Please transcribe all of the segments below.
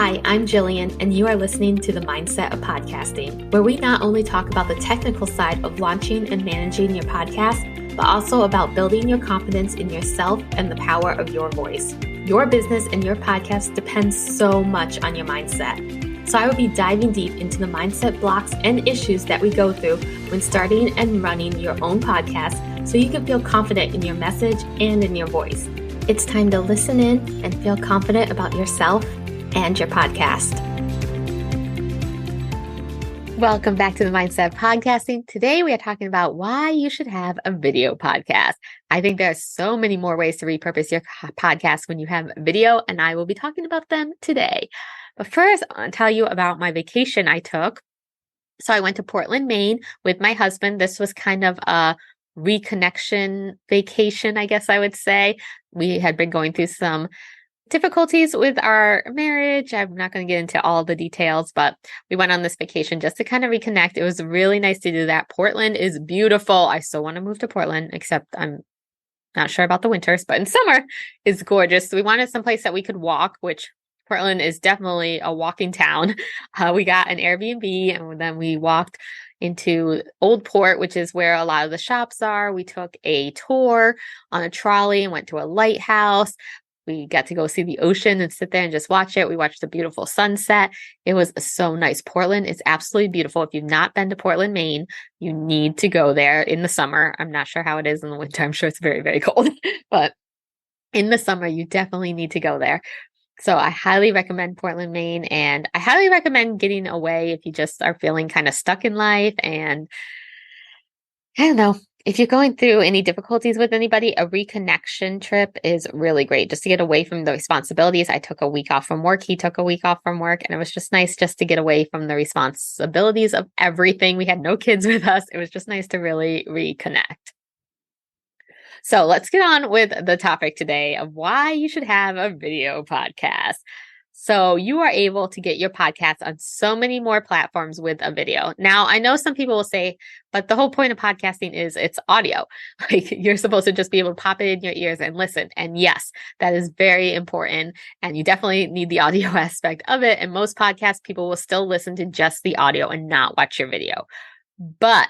Hi, I'm Jillian, and you are listening to The Mindset of Podcasting, where we not only talk about the technical side of launching and managing your podcast, but also about building your confidence in yourself and the power of your voice. Your business and your podcast depends so much on your mindset. So I will be diving deep into the mindset blocks and issues that we go through when starting and running your own podcast so you can feel confident in your message and in your voice. It's time to listen in and feel confident about yourself and your podcast. Welcome back to the Mindset of Podcasting. Today we are talking about why you should have a video podcast. I think there are so many more ways to repurpose your podcast when you have video, and I will be talking about them today. But first, I'll tell you about my vacation I took. So I went to Portland, Maine with my husband. This was kind of a reconnection vacation, I guess I would say. We had been going through some difficulties with our marriage. I'm not going to get into all the details, but we went on this vacation just to kind of reconnect. It was really nice to do that. Portland is beautiful. I still want to move to Portland, except I'm not sure about the winters, but in summer is gorgeous. So we wanted someplace that we could walk, which Portland is definitely a walking town. We got an Airbnb and then we walked into Old Port, which is where a lot of the shops are. We took a tour on a trolley and went to a lighthouse. We got to go see the ocean and sit there and just watch it. We watched the beautiful sunset. It was so nice. Portland is absolutely beautiful. If you've not been to Portland, Maine, you need to go there in the summer. I'm not sure how it is in the winter. I'm sure it's very, very cold, but in the summer, you definitely need to go there. So I highly recommend Portland, Maine, and I highly recommend getting away if you just are feeling kind of stuck in life. And I don't know, if you're going through any difficulties with anybody, a reconnection trip is really great just to get away from the responsibilities. I took a week off from work. He took a week off from work, and it was just nice just to get away from the responsibilities of everything. We had no kids with us. It was just nice to really reconnect. So let's get on with the topic today of why you should have a video podcast. So you are able to get your podcast on so many more platforms with a video. Now, I know some people will say, but the whole point of podcasting is it's audio. Like you're supposed to just be able to pop it in your ears and listen. And yes, that is very important. And you definitely need the audio aspect of it. And most podcast people will still listen to just the audio and not watch your video. But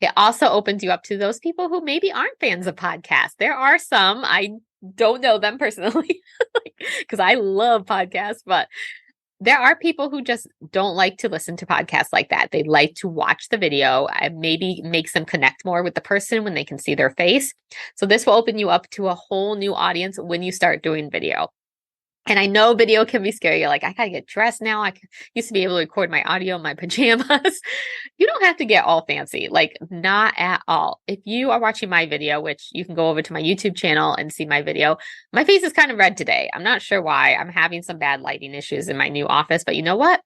it also opens you up to those people who maybe aren't fans of podcasts. There are some, I don't know them personally because I love podcasts, but there are people who just don't like to listen to podcasts like that. They like to watch the video and maybe makes them connect more with the person when they can see their face. So this will open you up to a whole new audience when you start doing video. And I know video can be scary. You're like, I gotta get dressed now. I used to be able to record my audio in my pajamas. You don't have to get all fancy, like not at all. If you are watching my video, which you can go over to my YouTube channel and see my video, my face is kind of red today. I'm not sure why. I'm having some bad lighting issues in my new office, but you know what?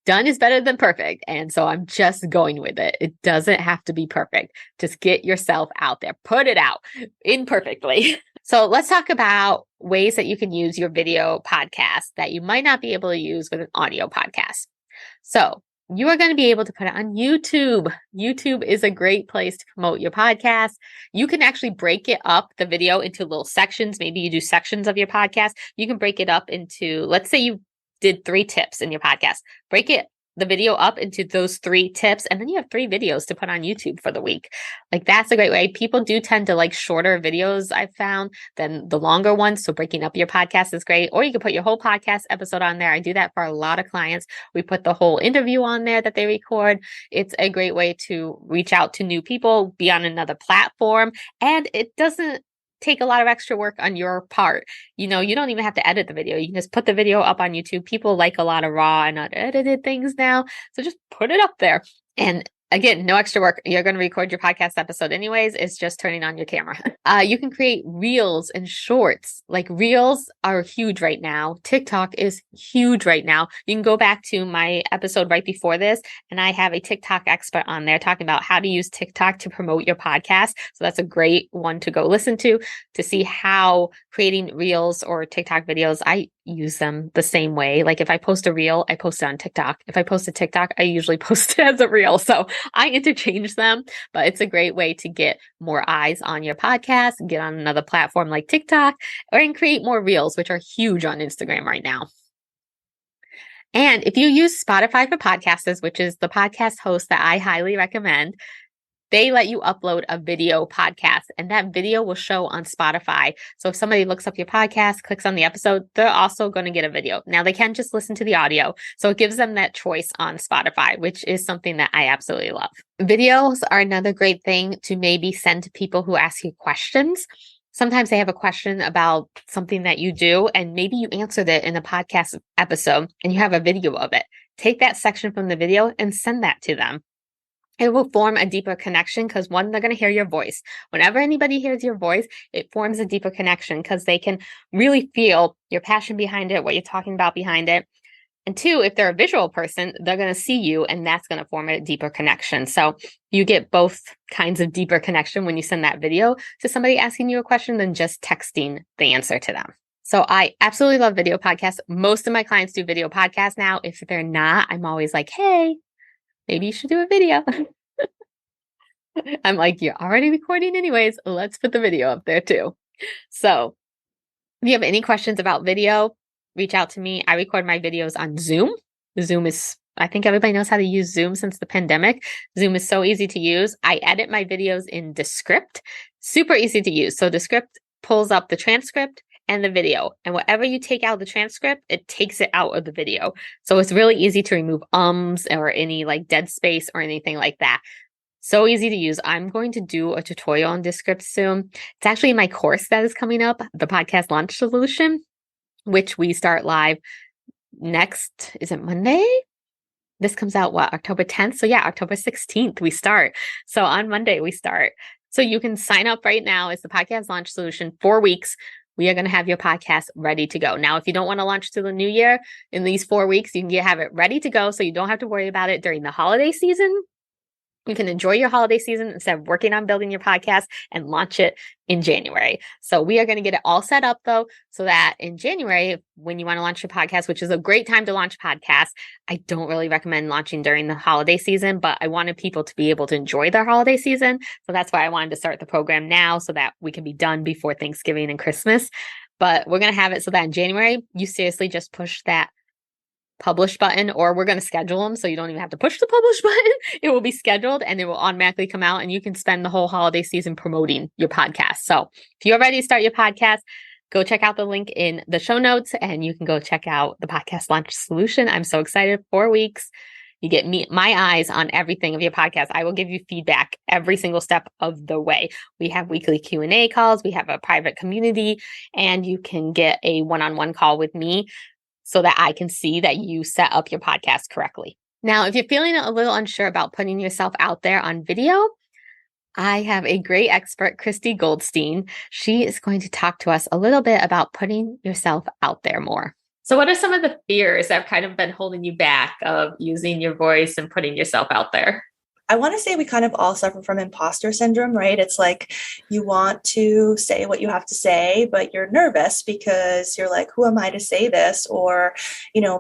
Done is better than perfect. And so I'm just going with it. It doesn't have to be perfect. Just get yourself out there, put it out imperfectly. So let's talk about ways that you can use your video podcast that you might not be able to use with an audio podcast. So you are going to be able to put it on YouTube. YouTube is a great place to promote your podcast. You can actually break it up, the video, into little sections. Maybe you do sections of your podcast. You can break it up into, let's say you did 3 tips in your podcast. Break the video up into those 3 tips, and then you have 3 videos to put on YouTube for the week. Like that's a great way. People do tend to like shorter videos, I've found, than the longer ones. So breaking up your podcast is great. Or you can put your whole podcast episode on there. I do that for a lot of clients. We put the whole interview on there that they record. It's a great way to reach out to new people, be on another platform, and it doesn't take a lot of extra work on your part. You know, you don't even have to edit the video. You can just put the video up on YouTube. People like a lot of raw and unedited things now. So just put it up there. And again, no extra work. You're going to record your podcast episode anyways. It's just turning on your camera. You can create reels and shorts. Like reels are huge right now. TikTok is huge right now. You can go back to my episode right before this, and I have a TikTok expert on there talking about how to use TikTok to promote your podcast. So that's a great one to go listen to see how creating reels or TikTok videos, I use them the same way. Like if I post a reel, I post it on TikTok. If I post a TikTok, I usually post it as a reel. So I interchange them, but it's a great way to get more eyes on your podcast, get on another platform like TikTok, or and create more reels, which are huge on Instagram right now. And if you use Spotify for Podcasters, which is the podcast host that I highly recommend, they let you upload a video podcast, and that video will show on Spotify. So if somebody looks up your podcast, clicks on the episode, they're also going to get a video. Now they can just listen to the audio. So it gives them that choice on Spotify, which is something that I absolutely love. Videos are another great thing to maybe send to people who ask you questions. Sometimes they have a question about something that you do, and maybe you answered it in a podcast episode and you have a video of it. Take that section from the video and send that to them. It will form a deeper connection because one, they're going to hear your voice. Whenever anybody hears your voice, it forms a deeper connection because they can really feel your passion behind it, what you're talking about behind it. And two, if they're a visual person, they're going to see you and that's going to form a deeper connection. So you get both kinds of deeper connection when you send that video to somebody asking you a question than just texting the answer to them. So I absolutely love video podcasts. Most of my clients do video podcasts now. If they're not, I'm always like, hey, maybe you should do a video. I'm like, you're already recording anyways. Let's put the video up there too. So if you have any questions about video, reach out to me. I record my videos on Zoom. Zoom is, I think everybody knows how to use Zoom since the pandemic. Zoom is so easy to use. I edit my videos in Descript. Super easy to use. So Descript pulls up the transcript and the video. And whatever you take out of the transcript, it takes it out of the video. So it's really easy to remove ums or any like dead space or anything like that. So easy to use. I'm going to do a tutorial on Descript soon. It's actually my course that is coming up, the podcast launch solution, which we start live next, is it Monday? This comes out October 10th? So yeah, October 16th we start. So on Monday we start. So you can sign up right now. It's the podcast launch solution, 4 weeks. We are going to have your podcast ready to go. Now, if you don't want to launch to the new year in these 4 weeks, you can have it ready to go so you don't have to worry about it during the holiday season. You can enjoy your holiday season instead of working on building your podcast and launch it in January. So we are going to get it all set up though, so that in January, when you want to launch your podcast, which is a great time to launch podcasts, I don't really recommend launching during the holiday season, but I wanted people to be able to enjoy their holiday season. So that's why I wanted to start the program now so that we can be done before Thanksgiving and Christmas. But we're going to have it so that in January, you seriously just push that publish button, or we're going to schedule them so you don't even have to push the publish button. It will be scheduled and it will automatically come out and you can spend the whole holiday season promoting your podcast. So if you're ready to start your podcast, go check out the link in the show notes and you can go check out the podcast launch solution. I'm so excited. 4 weeks. You get my eyes on everything of your podcast. I will give you feedback every single step of the way. We have weekly Q&A calls. We have a private community and you can get a one-on-one call with me so that I can see that you set up your podcast correctly. Now, if you're feeling a little unsure about putting yourself out there on video, I have a great expert, Christy Goldstein. She is going to talk to us a little bit about putting yourself out there more. So what are some of the fears that have kind of been holding you back of using your voice and putting yourself out there? I want to say we kind of all suffer from imposter syndrome, right? It's like you want to say what you have to say, but you're nervous because you're like, who am I to say this? Or,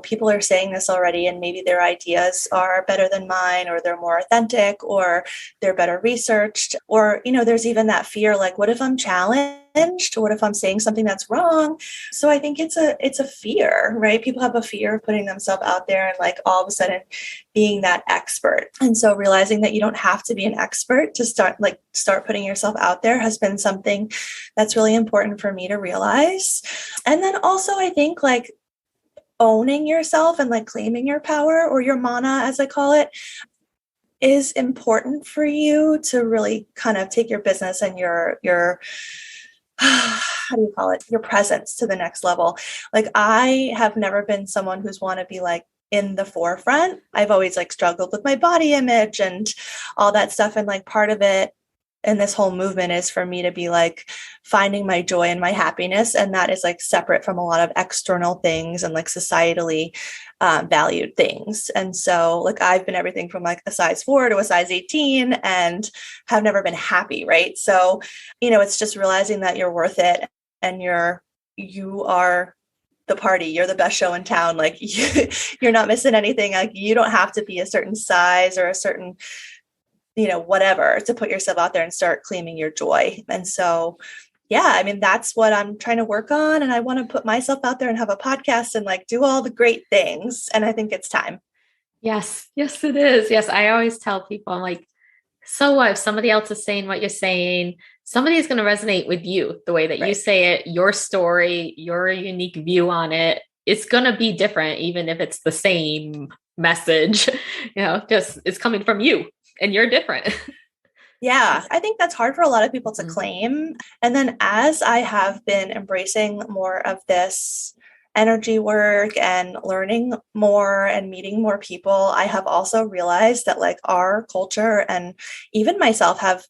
people are saying this already and maybe their ideas are better than mine, or they're more authentic, or they're better researched. Or, there's even that fear, like, what if I'm challenged? Or what if I'm saying something that's wrong? So I think it's a fear, right? People have a fear of putting themselves out there and like all of a sudden being that expert. And so realizing that you don't have to be an expert to start putting yourself out there has been something that's really important for me to realize. And then also I think like owning yourself and like claiming your power, or your mana, as I call it, is important for you to really kind of take your business and your how do you call it? Your presence to the next level. Like I have never been someone who's want to be like in the forefront. I've always like struggled with my body image and all that stuff. And like part of it in this whole movement is for me to be like finding my joy and my happiness. And that is like separate from a lot of external things and like societally valued things. And so like I've been everything from like a size 4 to a size 18 and have never been happy. Right. So, it's just realizing that you're worth it and you are the party. You're the best show in town. Like you're not missing anything. Like you don't have to be a certain size or a certain whatever to put yourself out there and start claiming your joy. And so, yeah, I mean, that's what I'm trying to work on. And I want to put myself out there and have a podcast and like do all the great things. And I think it's time. Yes. Yes, it is. Yes. I always tell people, I'm like, so what if somebody else is saying what you're saying? Somebody is going to resonate with you the way that you say it, your story, your unique view on it. It's going to be different, even if it's the same message, just it's coming from you and you're different. Yeah, I think that's hard for a lot of people to claim. And then as I have been embracing more of this energy work and learning more and meeting more people, I have also realized that like our culture and even myself have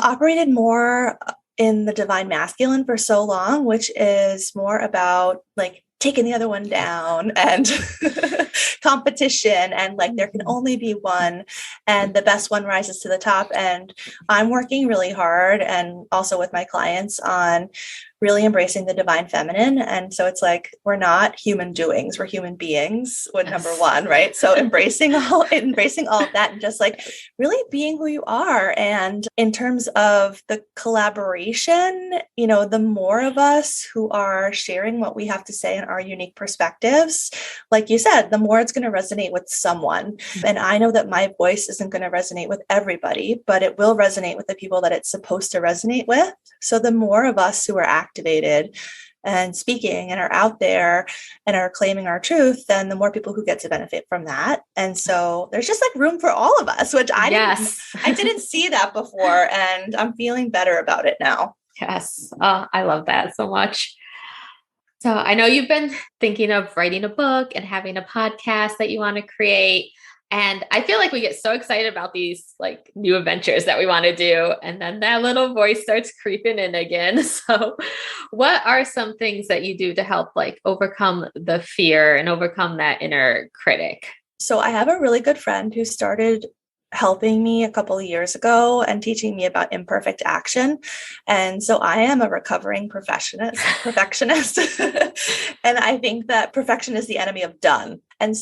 operated more in the divine masculine for so long, which is more about like taking the other one down and competition and like there can only be one and the best one rises to the top. And I'm working really hard and also with my clients on really embracing the divine feminine. And so it's like, we're not human doings, we're human beings with number one, right? So embracing all of that and just like really being who you are. And in terms of the collaboration, the more of us who are sharing what we have to say and our unique perspectives, like you said, the more it's going to resonate with someone. And I know that my voice isn't going to resonate with everybody, but it will resonate with the people that it's supposed to resonate with. So the more of us who are activated and speaking and are out there and are claiming our truth, then the more people who get to benefit from that. And so there's just like room for all of us, which I didn't see that before. And I'm feeling better about it now. Yes. Oh, I love that so much. So I know you've been thinking of writing a book and having a podcast that you want to create. And I feel like we get so excited about these like new adventures that we want to do. And then that little voice starts creeping in again. So what are some things that you do to help like overcome the fear and overcome that inner critic? So I have a really good friend who started helping me a couple of years ago and teaching me about imperfect action. And so I am a recovering perfectionist. And I think that perfection is the enemy of done. And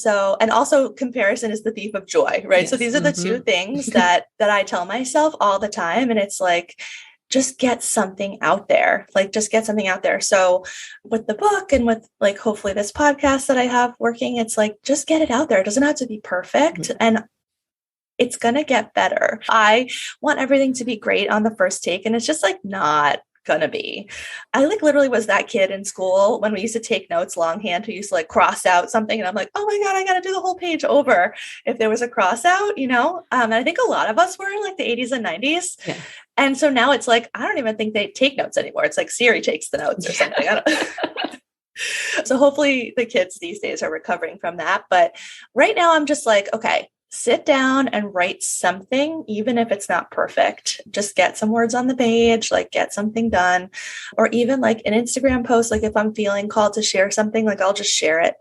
also comparison is the thief of joy, right? Yes. So these are the two things that I tell myself all the time. And it's like, just get something out there, So with the book and with like, hopefully this podcast that I have working, it's like, just get it out there. It doesn't have to be perfect. Mm-hmm. And it's going to get better. I want everything to be great on the first take. And it's just like not going to be. I like literally was that kid in school when we used to take notes longhand who used to like cross out something. And I'm like, oh my God, I got to do the whole page over if there was a cross out, And I think a lot of us were in like the 80s and 90s. Yeah. And so now it's like, I don't even think they take notes anymore. It's like Siri takes the notes or something. So hopefully the kids these days are recovering from that. But right now I'm just like, okay, sit down and write something, even if it's not perfect. Just get some words on the page, like get something done, or even like an Instagram post. Like if I'm feeling called to share something, like I'll just share it.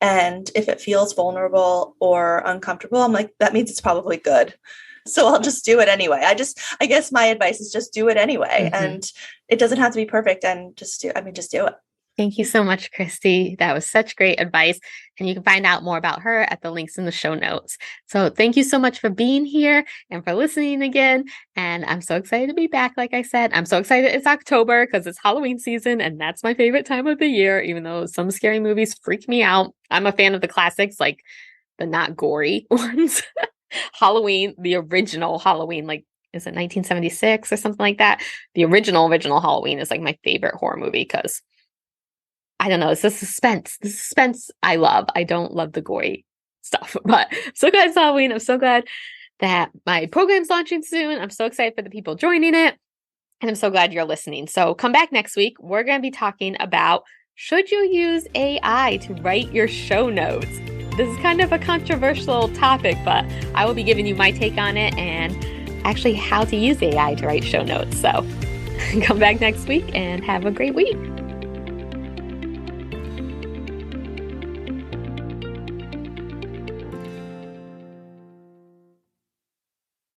And if it feels vulnerable or uncomfortable, I'm like, that means it's probably good. So I'll just do it anyway. I guess my advice is just do it anyway. Mm-hmm. And it doesn't have to be perfect and just do it. Thank you so much, Christy. That was such great advice. And you can find out more about her at the links in the show notes. So thank you so much for being here and for listening again. And I'm so excited to be back. Like I said, I'm so excited it's October because it's Halloween season and that's my favorite time of the year, even though some scary movies freak me out. I'm a fan of the classics, like the not gory ones. Halloween, the original Halloween, like is it 1976 or something like that? The original Halloween is like my favorite horror movie because I don't know. It's the suspense. The suspense I love. I don't love the gory stuff, but I'm so glad it's Halloween. I'm so glad that my program's launching soon. I'm so excited for the people joining it. And I'm so glad you're listening. So come back next week. We're going to be talking about, should you use AI to write your show notes? This is kind of a controversial topic, but I will be giving you my take on it and actually how to use AI to write show notes. So come back next week and have a great week.